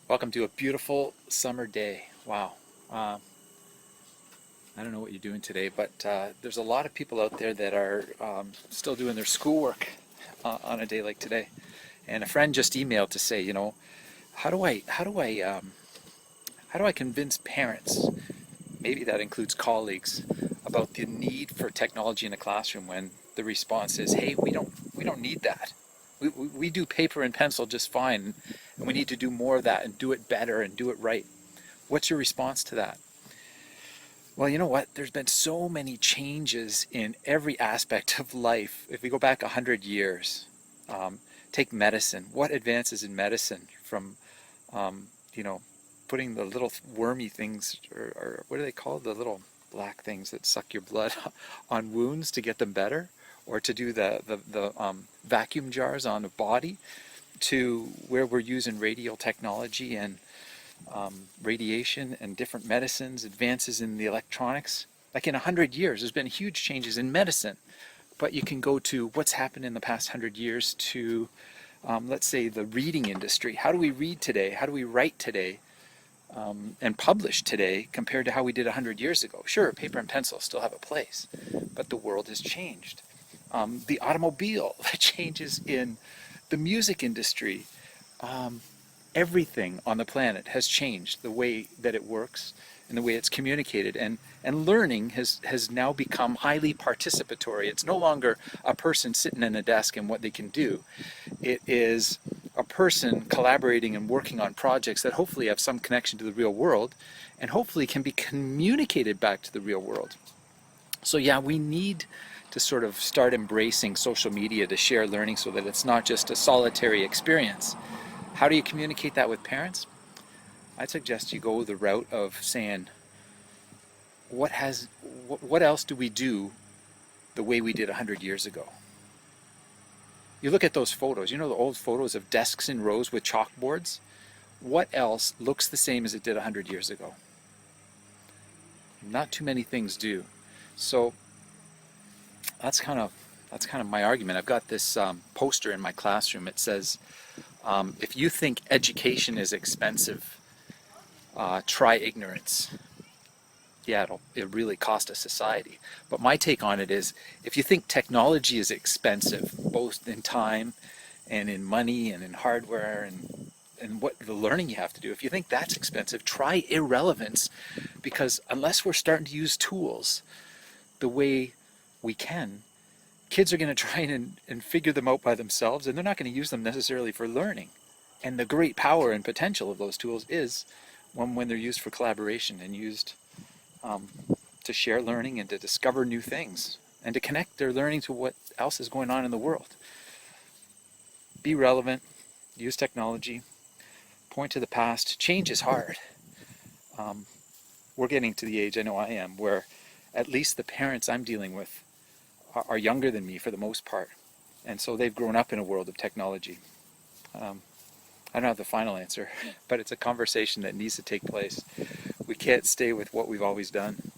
Welcome to a beautiful summer day. Wow. Um, I don't know what you're doing today, but there's a lot of people out there that are still doing their schoolwork on a day like today. And a friend just emailed to say, how do I convince parents, maybe that includes colleagues, about the need for technology in the classroom when the response is, hey, we don't need that. We do paper and pencil just fine, and we need to do more of that and do it better and do it right. What's your response to that? Well, you know what? There's been so many changes in every aspect of life. If we go back 100 years, um, take medicine. What advances in medicine from, um, you know, putting the little wormy things, or what do they called? The little black things that suck your blood on wounds to get them better, or to do the vacuum jars on the body, to where we're using radial technology and radiation and different medicines, advances in the electronics. Like in 100 years, there's been huge changes in medicine. But you can go to what's happened in the past 100 years to, let's say, the reading industry. How do we read today? How do we write today and publish today compared to how we did 100 years ago? Sure, paper and pencil still have a place, but the world has changed. The automobile, the changes in the music industry, um, everything on the planet has changed, the way that it works and the way it's communicated, and learning has now become highly participatory. It's no longer a person sitting in a desk and what they can do. It is a person collaborating and working on projects that hopefully have some connection to the real world and hopefully can be communicated back to the real world. So yeah, we need to sort of start embracing social media to share learning so that it's not just a solitary experience. How do you communicate that with parents? I'd suggest you go the route of saying, what else do we do the way we did 100 years ago? You look at those photos, the old photos of desks in rows with chalkboards? What else looks the same as it did 100 years ago? Not too many things do. So that's kind of my argument. I've got this poster in my classroom. It says, if you think education is expensive, try ignorance. Yeah, it'll really cost a society. But my take on it is, if you think technology is expensive, both in time and in money and in hardware and what the learning you have to do, if you think that's expensive, try irrelevance, because unless we're starting to use tools the way we can, kids are going to try and figure them out by themselves, and they're not going to use them necessarily for learning. And the great power and potential of those tools is when they're used for collaboration and used um, to share learning and to discover new things and to connect their learning to what else is going on in the world. Be relevant, use technology, point to the past. Change is hard. Um, we're getting to the age, I know I am, where at least the parents I'm dealing with are younger than me for the most part. And so they've grown up in a world of technology. Um, I don't have the final answer, but it's a conversation that needs to take place. We can't stay with what we've always done.